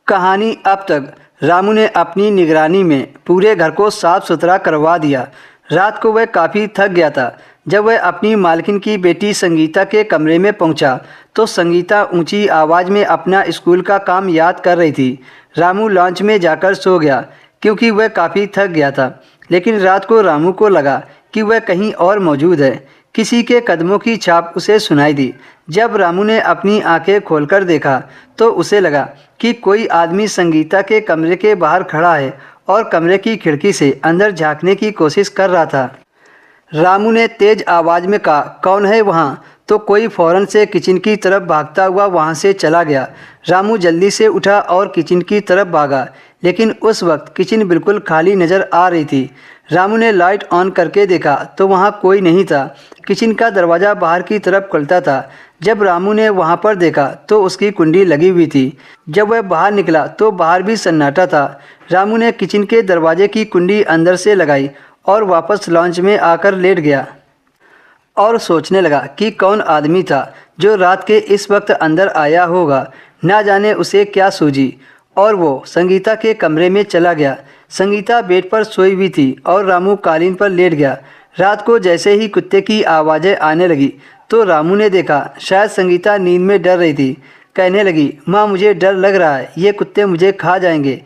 कहानी अब तक रामू ने अपनी निगरानी में पूरे घर को साफ सुथरा करवा दिया। रात को वह काफ़ी थक गया था। जब वह अपनी मालकिन की बेटी संगीता के कमरे में पहुंचा तो संगीता ऊंची आवाज़ में अपना स्कूल का काम याद कर रही थी। रामू लॉन्च में जाकर सो गया क्योंकि वह काफ़ी थक गया था। लेकिन रात को रामू को लगा कि वह कहीं और मौजूद है। किसी के कदमों की छाप उसे सुनाई दी। जब रामू ने अपनी आंखें खोलकर देखा तो उसे लगा कि कोई आदमी संगीता के कमरे के बाहर खड़ा है और कमरे की खिड़की से अंदर झांकने की कोशिश कर रहा था। रामू ने तेज आवाज़ में कहा, कौन है वहाँ? तो कोई फौरन से किचन की तरफ भागता हुआ वहाँ से चला गया। रामू जल्दी से उठा और किचन की तरफ भागा, लेकिन उस वक्त किचन बिल्कुल खाली नज़र आ रही थी। रामू ने लाइट ऑन करके देखा तो वहाँ कोई नहीं था। किचन का दरवाज़ा बाहर की तरफ खुलता था। जब रामू ने वहाँ पर देखा तो उसकी कुंडी लगी हुई थी। जब वह बाहर निकला तो बाहर भी सन्नाटा था। रामू ने किचन के दरवाजे की कुंडी अंदर से लगाई और वापस लॉन्च में आकर लेट गया और सोचने लगा कि कौन आदमी था जो रात के इस वक्त अंदर आया होगा। ना जाने उसे क्या सूझी और वो संगीता के कमरे में चला गया। संगीता बेड पर सोई हुई थी और रामू कालीन पर लेट गया। रात को जैसे ही कुत्ते की आवाज़ें आने लगी तो रामू ने देखा शायद संगीता नींद में डर रही थी। कहने लगी, माँ मुझे डर लग रहा है, ये कुत्ते मुझे खा जाएंगे,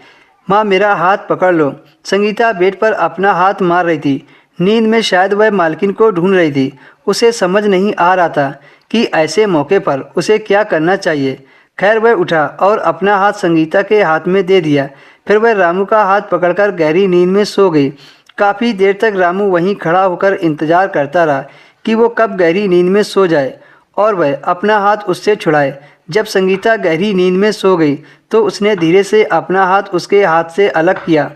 माँ मेरा हाथ पकड़ लो। संगीता बेड पर अपना हाथ मार रही थी। नींद में शायद वह मालकिन को ढूंढ रही थी। उसे समझ नहीं आ रहा था कि ऐसे मौके पर उसे क्या करना चाहिए। खैर वह उठा और अपना हाथ संगीता के हाथ में दे दिया। फिर वह रामू का हाथ पकड़कर गहरी नींद में सो गई। काफ़ी देर तक रामू वहीं खड़ा होकर इंतजार करता रहा कि वो कब गहरी नींद में सो जाए और वह अपना हाथ उससे छुड़ाए। जब संगीता गहरी नींद में सो गई तो उसने धीरे से अपना हाथ उसके हाथ से अलग किया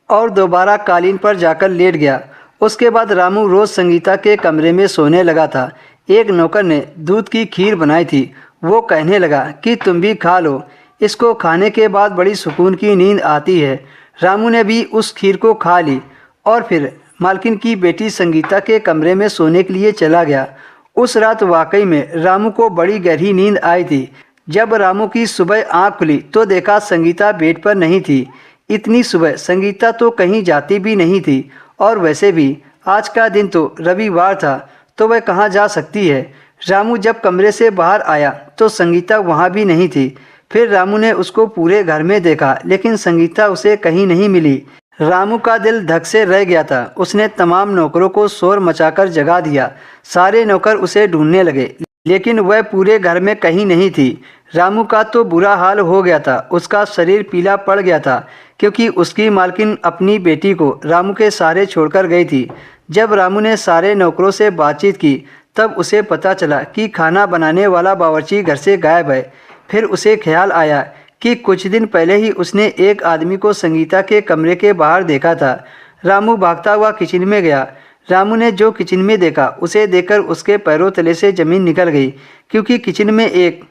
और दोबारा कालीन पर जाकर लेट गया। उसके बाद रामू रोज़ संगीता के कमरे में सोने लगा था। एक नौकर ने दूध की खीर बनाई थी। वो कहने लगा कि तुम भी खा लो, इसको खाने के बाद बड़ी सुकून की नींद आती है। रामू ने भी उस खीर को खा ली और फिर मालकिन की बेटी संगीता के कमरे में सोने के लिए चला गया। उस रात वाकई में रामू को बड़ी गहरी नींद आई थी। जब रामू की सुबह आँख खुली तो देखा संगीता बेड पर नहीं थी। इतनी सुबह संगीता तो कहीं जाती भी नहीं थी और वैसे भी आज का दिन तो रविवार था, तो वह कहाँ जा सकती है। रामू जब कमरे से बाहर आया तो संगीता वहाँ भी नहीं थी। फिर रामू ने उसको पूरे घर में देखा लेकिन संगीता उसे कहीं नहीं मिली। रामू का दिल धक से रह गया था। उसने तमाम नौकरों को शोर मचाकर जगा दिया। सारे नौकर उसे ढूंढने लगे लेकिन वह पूरे घर में कहीं नहीं थी। रामू का तो बुरा हाल हो गया था। उसका शरीर पीला पड़ गया था क्योंकि उसकी मालकिन अपनी बेटी को रामू के सहारे छोड़कर गई थी। जब रामू ने सारे नौकरों से बातचीत की तब उसे पता चला कि खाना बनाने वाला बावर्ची घर से गायब है। फिर उसे ख्याल आया कि कुछ दिन पहले ही उसने एक आदमी को संगीता के कमरे के बाहर देखा था। रामू भागता हुआ किचन में गया। रामू ने जो किचन में देखा उसे देखकर उसके पैरों तले से ज़मीन निकल गई क्योंकि किचन में एक